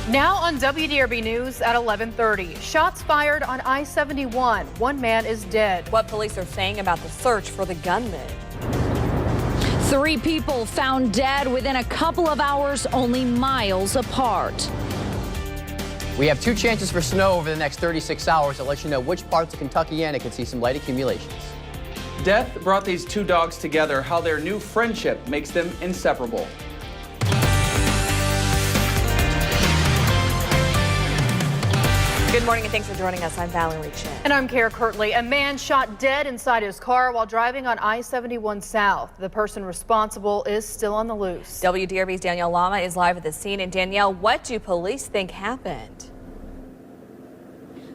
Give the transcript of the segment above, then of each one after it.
Now on WDRB News at 11:30. Shots fired on I-71. One man is dead. What police are saying about the search for the gunman. 3 people found dead within a couple of hours, only miles apart. We have 2 chances for snow over the next 36 hours. I'll let you know which parts of Kentucky and it can see some light accumulations. Death brought these 2 dogs together, how their new friendship makes them inseparable. Good morning and thanks for joining us. I'm Valerie Chin. And I'm Kara Kirtley. A man shot dead inside his car while driving on I-71 South. The person responsible is still on the loose. WDRB's Danielle Lama is live at the scene. And Danielle, what do police think happened?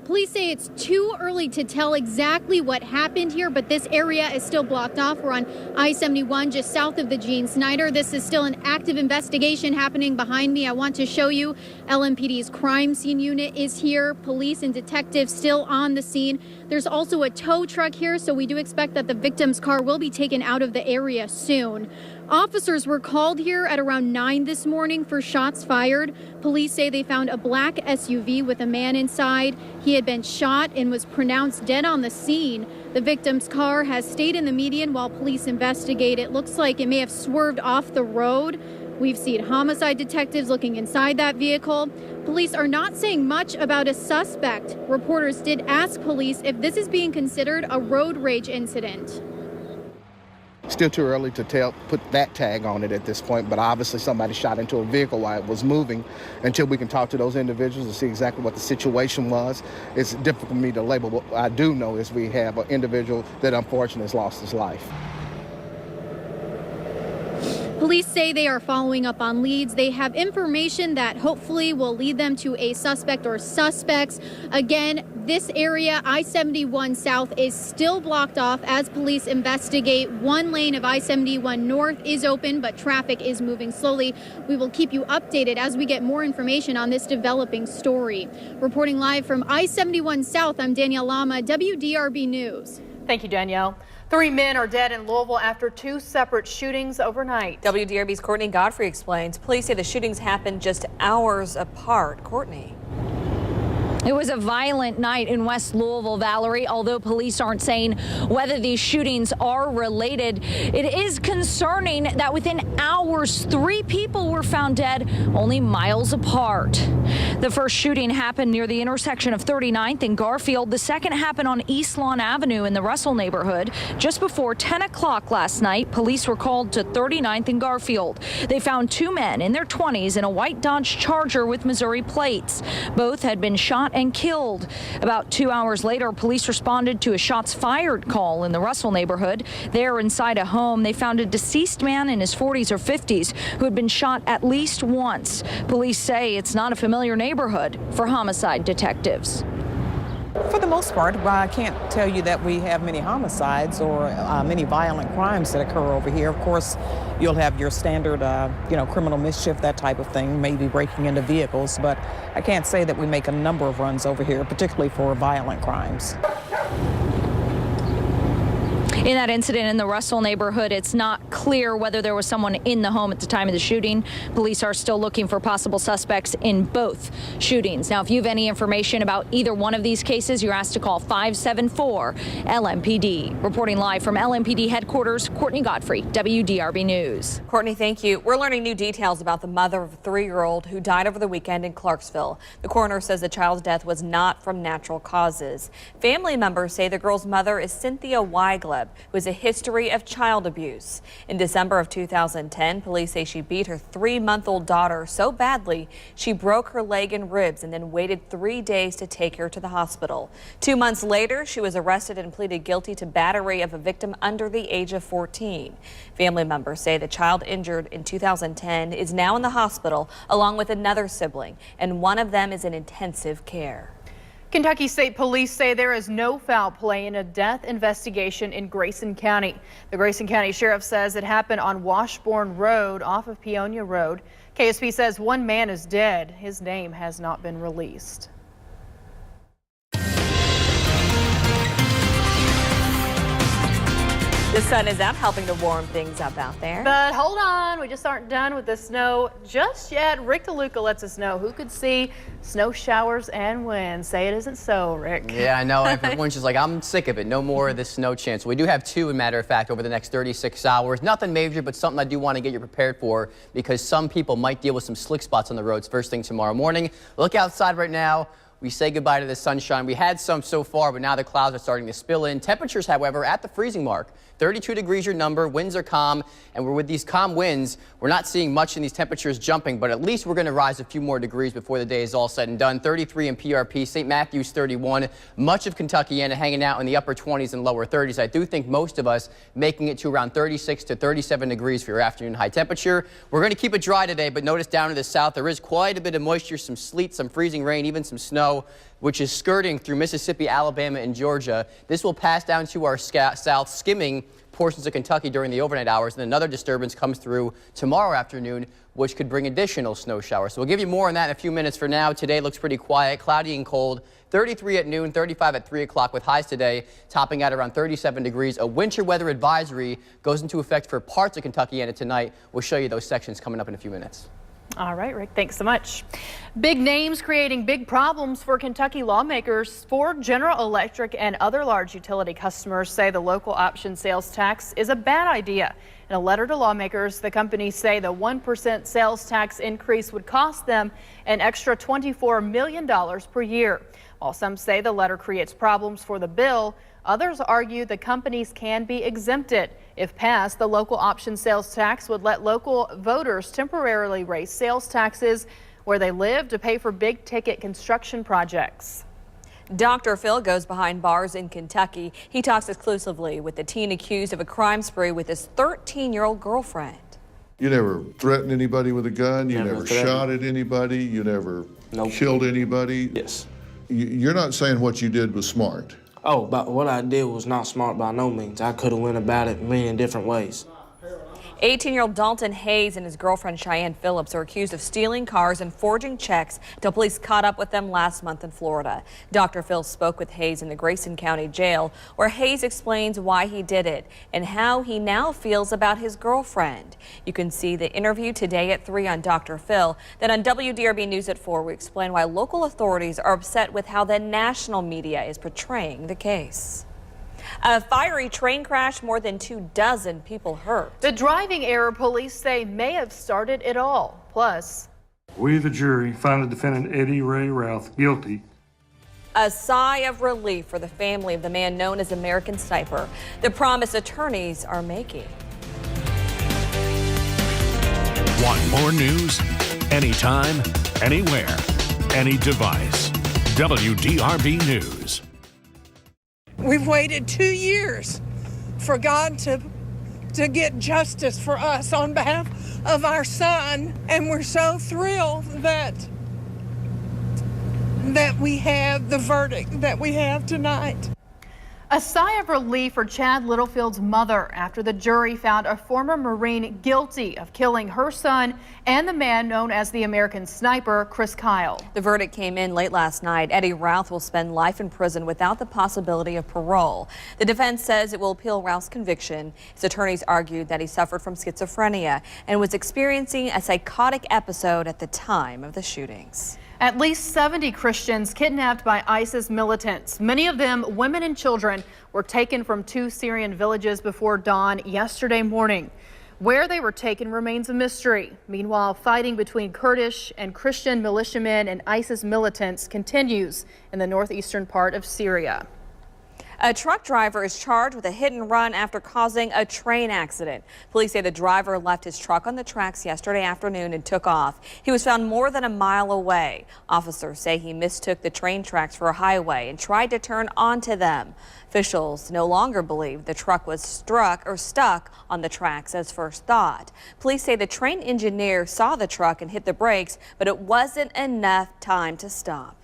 Police say it's too early to tell exactly what happened here, but this area is still blocked off. We're on I-71 just south of the Gene Snyder. This is still an active investigation happening behind me. I want to show you LMPD's crime scene unit is here. Police and detectives still on the scene. There's also a tow truck here, so we do expect that the victim's car will be taken out of the area soon. Officers were called here at around 9 this morning for shots fired. Police say they found a black SUV with a man inside. He had been shot and was pronounced dead on the scene. The victim's car has stayed in the median while police investigate. It looks like it may have swerved off the road. We've seen homicide detectives looking inside that vehicle. Police are not saying much about a suspect. Reporters did ask police if this is being considered a road rage incident. Still too early to put that tag on it at this point, but obviously somebody shot into a vehicle while it was moving. Until we can talk to those individuals and see exactly what the situation was, it's difficult for me to label. What I do know is we have an individual that unfortunately has lost his life. Police say they are following up on leads. They have information that hopefully will lead them to a suspect or suspects. Again, this area, I-71 South, is still blocked off as police investigate. One lane of I-71 North is open, but traffic is moving slowly. We will keep you updated as we get more information on this developing story. Reporting live from I-71 South, I'm Danielle Lama, WDRB News. Thank you, Danielle. 3 men are dead in Louisville after 2 separate shootings overnight. WDRB's Courtney Godfrey explains. Police say the shootings happened just hours apart. Courtney. It was a violent night in West Louisville, Valerie. Although police aren't saying whether these shootings are related, it is concerning that within hours, 3 people were found dead only miles apart. The first shooting happened near the intersection of 39th and Garfield. The second happened on East Lawn Avenue in the Russell neighborhood. Just before 10 o'clock last night, police were called to 39th and Garfield. They found 2 men in their 20s in a white Dodge Charger with Missouri plates. Both had been shot and killed. About 2 hours later, police responded to a shots fired call in the Russell neighborhood. There inside a home, they found a deceased man in his 40s or 50s who had been shot at least once. Police say it's not a familiar neighborhood for homicide detectives. For the most part, I can't tell you that we have many homicides or many violent crimes that occur over here. Of course, you'll have your standard, criminal mischief, that type of thing, maybe breaking into vehicles, but I can't say that we make a number of runs over here, particularly for violent crimes. In that incident in the Russell neighborhood, it's not clear whether there was someone in the home at the time of the shooting. Police are still looking for possible suspects in both shootings. Now, if you have any information about either one of these cases, you're asked to call 574-LMPD. Reporting live from LMPD headquarters, Courtney Godfrey, WDRB News. Courtney, thank you. We're learning new details about the mother of a 3-year-old who died over the weekend in Clarksville. The coroner says the child's death was not from natural causes. Family members say the girl's mother is Cynthia Weigleb, who has a history of child abuse. In December of 2010, police say she beat her 3-month-old daughter so badly she broke her leg and ribs and then waited 3 days to take her to the hospital. 2 months later, she was arrested and pleaded guilty to battery of a victim under the age of 14. Family members say the child injured in 2010 is now in the hospital along with another sibling, and one of them is in intensive care. Kentucky State Police say there is no foul play in a death investigation in Grayson County. The Grayson County Sheriff says it happened on Washburn Road off of Peonia Road. KSP says 1 man is dead. His name has not been released. The sun is out, helping to warm things up out there. But hold on, we just aren't done with the snow just yet. Rick DeLuca lets us know who could see snow showers and wind. Say it isn't so, Rick. Yeah, I know. Everyone's just like, I'm sick of it. No more of this snow chance. We do have two, as a matter of fact, over the next 36 hours. Nothing major, but something I do want to get you prepared for because some people might deal with some slick spots on the roads first thing tomorrow morning. Look outside right now. We say goodbye to the sunshine. We had some so far, but now the clouds are starting to spill in. Temperatures, however, at the freezing mark. 32 degrees your number, winds are calm, and with these calm winds, we're not seeing much in these temperatures jumping, but at least we're going to rise a few more degrees before the day is all said and done. 33 in PRP, St. Matthews 31, much of Kentuckiana hanging out in the upper 20s and lower 30s. I do think most of us making it to around 36 to 37 degrees for your afternoon high temperature. We're going to keep it dry today, but notice down to the south there is quite a bit of moisture, some sleet, some freezing rain, even some snow, which is skirting through Mississippi, Alabama, and Georgia. This will pass down to our south, skimming portions of Kentucky during the overnight hours, and another disturbance comes through tomorrow afternoon, which could bring additional snow showers. So we'll give you more on that in a few minutes. For now, today looks pretty quiet, cloudy and cold. 33 at noon, 35 at 3 o'clock with highs today topping at around 37 degrees. A winter weather advisory goes into effect for parts of Kentucky and tonight. We'll show you those sections coming up in a few minutes. All right, Rick, thanks so much. Big names creating big problems for Kentucky lawmakers. Ford, General Electric, and other large utility customers say the local option sales tax is a bad idea. In a letter to lawmakers, the companies say the 1% sales tax increase would cost them an extra $24 million per year. While some say the letter creates problems for the bill, others argue the companies can be exempted. If passed, the local option sales tax would let local voters temporarily raise sales taxes where they live to pay for big ticket construction projects. Dr. Phil goes behind bars in Kentucky. He talks exclusively with the teen accused of a crime spree with his 13-year-old girlfriend. You never threatened anybody with a gun. You never shot at anybody. You never killed anybody. Yes. You're not saying what you did was smart. Oh, but what I did was not smart by no means. I could have went about it many different ways. 18-year-old Dalton Hayes and his girlfriend Cheyenne Phillips are accused of stealing cars and forging checks until police caught up with them last month in Florida. Dr. Phil spoke with Hayes in the Grayson County Jail, where Hayes explains why he did it and how he now feels about his girlfriend. You can see the interview today at 3 on Dr. Phil. Then on WDRB News at 4, we explain why local authorities are upset with how the national media is portraying the case. A fiery train crash, more than 24 people hurt. The driving error police say may have started it all. Plus, we, the jury, find the defendant Eddie Ray Routh guilty. A sigh of relief for the family of the man known as American Sniper. The promise attorneys are making. Want more news? Anytime, anywhere, any device. WDRB News. We've waited 2 years for God to get justice for us on behalf of our son, and we're so thrilled that we have the verdict that we have tonight. a sigh of relief for Chad Littlefield's mother after the jury found a former Marine guilty of killing her son and the man known as the American Sniper, Chris Kyle. The verdict came in late last night. Eddie Routh will spend life in prison without the possibility of parole. The defense says it will appeal Routh's conviction. His attorneys argued that he suffered from schizophrenia and was experiencing a psychotic episode at the time of the shootings. At least 70 Christians kidnapped by ISIS militants, many of them women and children, were taken from 2 Syrian villages before dawn yesterday morning. Where they were taken remains a mystery. Meanwhile, fighting between Kurdish and Christian militiamen and ISIS militants continues in the northeastern part of Syria. A truck driver is charged with a hit and run after causing a train accident. Police say the driver left his truck on the tracks yesterday afternoon and took off. He was found more than a mile away. Officers say he mistook the train tracks for a highway and tried to turn onto them. Officials no longer believe the truck was stuck on the tracks as first thought. Police say the train engineer saw the truck and hit the brakes, but it wasn't enough time to stop.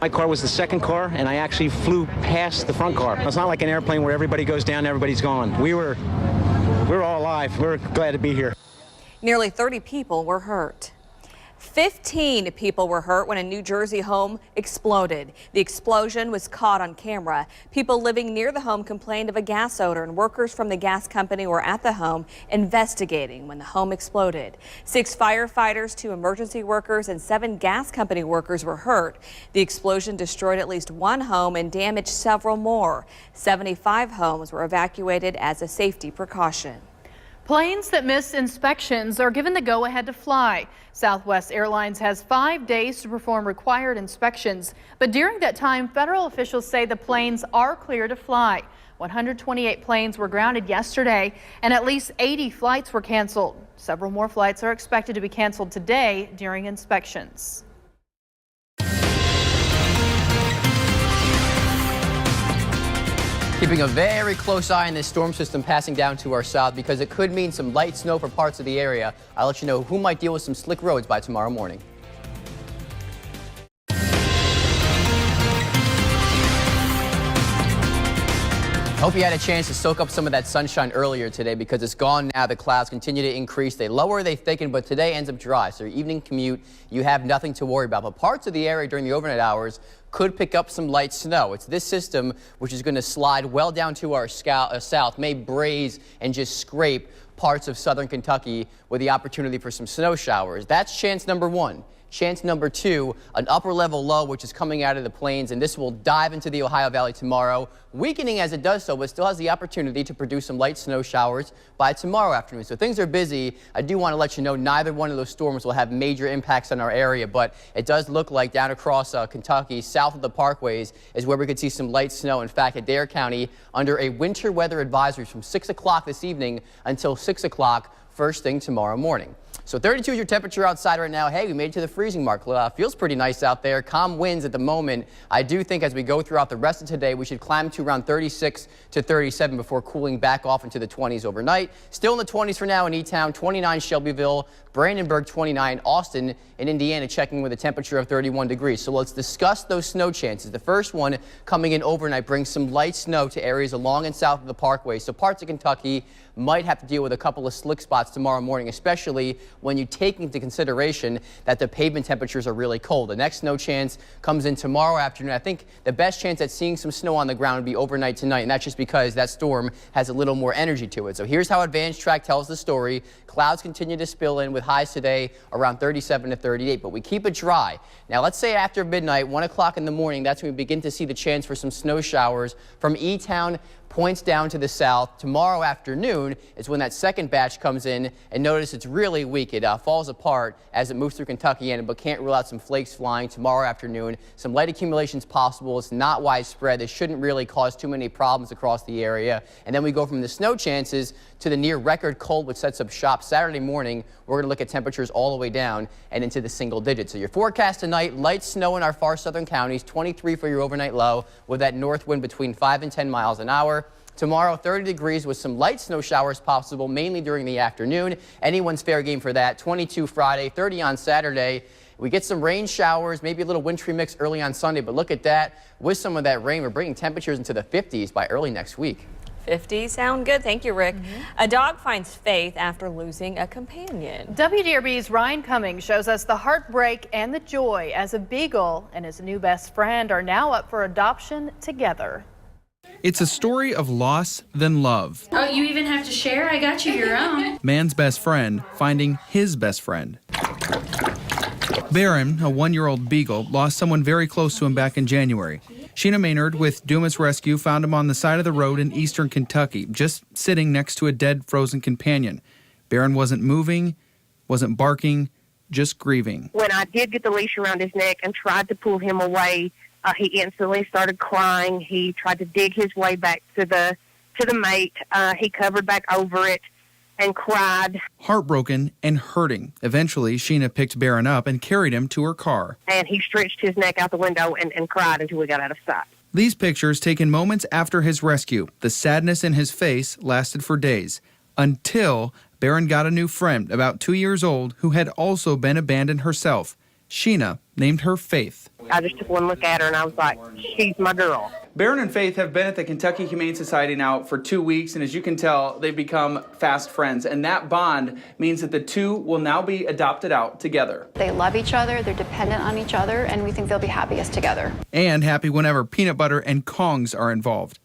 My car was the second car, and I actually flew past the front car. It's not like an airplane where everybody goes down, everybody's gone. We're all alive. We're glad to be here. Nearly 30 people were hurt. 15 people were hurt when a New Jersey home exploded. The explosion was caught on camera. People living near the home complained of a gas odor, and workers from the gas company were at the home investigating when the home exploded. 6 firefighters, 2 emergency workers, and 7 gas company workers were hurt. The explosion destroyed at least 1 home and damaged several more. 75 homes were evacuated as a safety precaution. Planes that miss inspections are given the go-ahead to fly. Southwest Airlines has 5 days to perform required inspections, but during that time, federal officials say the planes are clear to fly. 128 planes were grounded yesterday, and at least 80 flights were canceled. Several more flights are expected to be canceled today during inspections. Keeping a very close eye on this storm system passing down to our south because it could mean some light snow for parts of the area. I'll let you know who might deal with some slick roads by tomorrow morning. Hope you had a chance to soak up some of that sunshine earlier today because it's gone now. The clouds continue to increase. They lower, they thicken, but today ends up dry. So your evening commute, you have nothing to worry about. But parts of the area during the overnight hours could pick up some light snow. It's this system which is going to slide well down to our south, may braze and just scrape parts of southern Kentucky with the opportunity for some snow showers. That's chance number 1. Chance number 2, an upper level low which is coming out of the plains, and this will dive into the Ohio Valley tomorrow, weakening as it does so, but still has the opportunity to produce some light snow showers by tomorrow afternoon. So things are busy. I do want to let you know neither one of those storms will have major impacts on our area, but it does look like down across Kentucky, south of the parkways, is where we could see some light snow. In fact, Adair County under a winter weather advisory from 6 o'clock this evening until 6 o'clock first thing tomorrow morning. So 32 is your temperature outside right now. Hey, we made it to the freezing mark. Feels pretty nice out there. Calm winds at the moment. I do think as we go throughout the rest of today, we should climb to around 36 to 37 before cooling back off into the 20s overnight. Still in the 20s for now in E-Town, 29 Shelbyville, Brandenburg 29, Austin and Indiana checking with a temperature of 31 degrees. So let's discuss those snow chances. The first one coming in overnight brings some light snow to areas along and south of the parkway. So parts of Kentucky might have to deal with a couple of slick spots tomorrow morning, especially when you take into consideration that the pavement temperatures are really cold. The next snow chance comes in tomorrow afternoon. I think the best chance at seeing some snow on the ground would be overnight tonight, and that's just because that storm has a little more energy to it. So here's how Advanced Track tells the story. Clouds continue to spill in with highs today around 37 to 38, but we keep it dry. Now let's say after midnight, 1 o'clock in the morning, that's when we begin to see the chance for some snow showers from E-Town points down to the south. Tomorrow afternoon is when that second batch comes in, and notice it's really weak. It falls apart as it moves through Kentucky, but can't rule out some flakes flying tomorrow afternoon. Some light accumulations possible. It's not widespread. This shouldn't really cause too many problems across the area. And then we go from the snow chances to the near record cold, which sets up shop Saturday morning. We're going to look at temperatures all the way down and into the single digits. So your forecast tonight, light snow in our far southern counties, 23 for your overnight low with that north wind between 5 and 10 miles an hour. Tomorrow, 30 degrees with some light snow showers possible, mainly during the afternoon. Anyone's fair game for that. 22 Friday, 30 on Saturday. We get some rain showers, maybe a little wintry mix early on Sunday, but look at that. With some of that rain, we're bringing temperatures into the 50s by early next week. 50 sound good. Thank you, Rick. A dog finds faith after losing a companion. WDRB's Ryan Cummings shows us the heartbreak and the joy as a beagle and his new best friend are now up for adoption together. It's a story of loss, then love. Oh, you even have to share? I got you your own. Man's best friend finding his best friend. Barron, a 1-year-old beagle, lost someone very close to him back in January. Sheena Maynard with Dumas Rescue found him on the side of the road in eastern Kentucky, just sitting next to a dead, frozen companion. Barron wasn't moving, wasn't barking, just grieving. When I did get the leash around his neck and tried to pull him away, he instantly started crying. He tried to dig his way back to the mate. He covered back over it and cried. Heartbroken and hurting. Eventually, Sheena picked Barron up and carried him to her car. And he stretched his neck out the window and cried until we got out of sight. These pictures taken moments after his rescue. The sadness in his face lasted for days, until Barron got a new friend about 2 years old who had also been abandoned herself. Sheena named her Faith. I just took one look at her and I was like, she's my girl. Barron and Faith have been at the Kentucky Humane Society now for 2 weeks, and as you can tell, they've become fast friends. And that bond means that the two will now be adopted out together. They love each other, they're dependent on each other, and we think they'll be happiest together. And happy whenever peanut butter and Kongs are involved.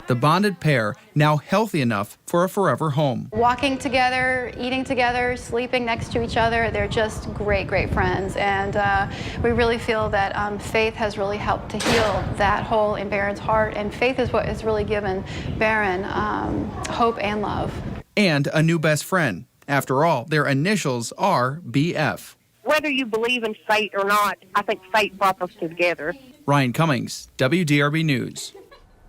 The bonded pair now healthy enough for a forever home. Walking together, eating together, sleeping next to each other, they're just great, great friends. And we really feel that Faith has really helped to heal that hole in Barron's heart. And Faith is what has really given Barron hope and love. And a new best friend. After all, their initials are BF. Whether you believe in fate or not, I think fate brought us together. Ryan Cummings, WDRB News.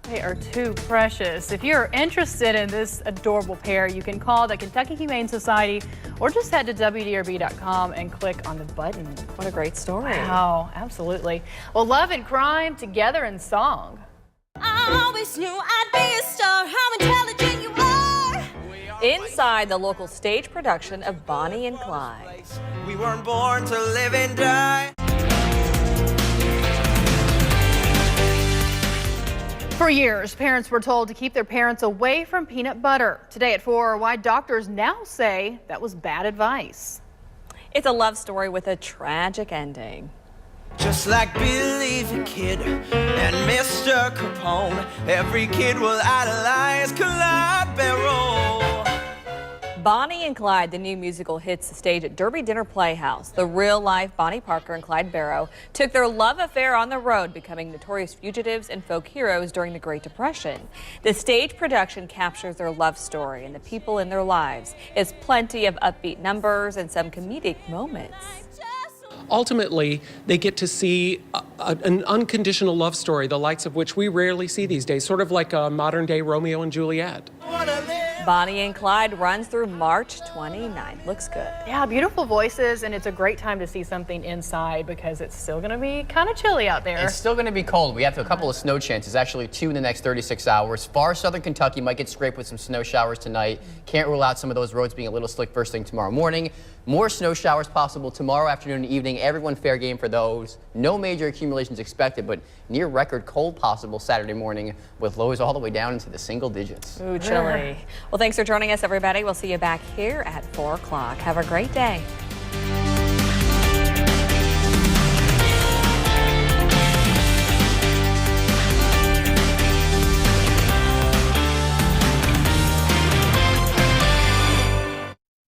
They are too precious. If you're interested in this adorable pair, you can call the Kentucky Humane Society or just head to WDRB.com and click on the button. What a great story. Wow, absolutely. Well, love and crime together in song. I always knew I'd be a star, how intelligent you are. Inside the local stage production of Bonnie and Clyde. We weren't born to live and die. For years, parents were told to keep their parents away from peanut butter. Today at 4, why doctors now say that was bad advice. It's a love story with a tragic ending. Just like Billy the Kid and Mr. Capone, every kid will idolize Clyde Barrow. Bonnie and Clyde, the new musical, hits the stage at Derby Dinner Playhouse. The real-life Bonnie Parker and Clyde Barrow took their love affair on the road, becoming notorious fugitives and folk heroes during the Great Depression. The stage production captures their love story and the people in their lives. It's plenty of upbeat numbers and some comedic moments. Ultimately, they get to see an unconditional love story, the likes of which we rarely see these days, sort of like a modern-day Romeo and Juliet. Bonnie and Clyde runs through March 29th. Looks good. Yeah, beautiful voices, and it's a great time to see something inside because it's still going to be kind of chilly out there. It's still going to be cold. We have a couple of snow chances, actually 2 in the next 36 hours. Far southern Kentucky might get scraped with some snow showers tonight. Can't rule out some of those roads being a little slick first thing tomorrow morning. More snow showers possible tomorrow afternoon and evening. Everyone fair game for those. No major accumulations expected, but near record cold possible Saturday morning with lows all the way down into the single digits. Ooh, chilly. Well, thanks for joining us, everybody. We'll see you back here at 4 o'clock. Have a great day.